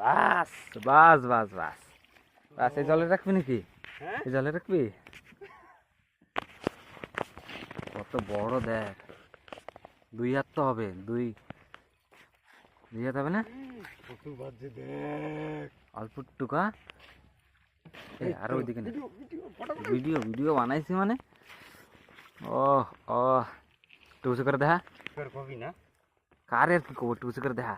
বাস বাস বাস বাস বাস, এই জলে রাখবি নাকি? এই জলে রাখবি? কত বড় দেখ, 2 হাত তো হবে, 2 হাত হবে না? অল্প টুকা। আর ওইদিকে না, ভিডিও ভিডিও বানাইছি মানে। ও ও টুসু করে দেখা, কার আর কি কব, টুসু করে দেখা।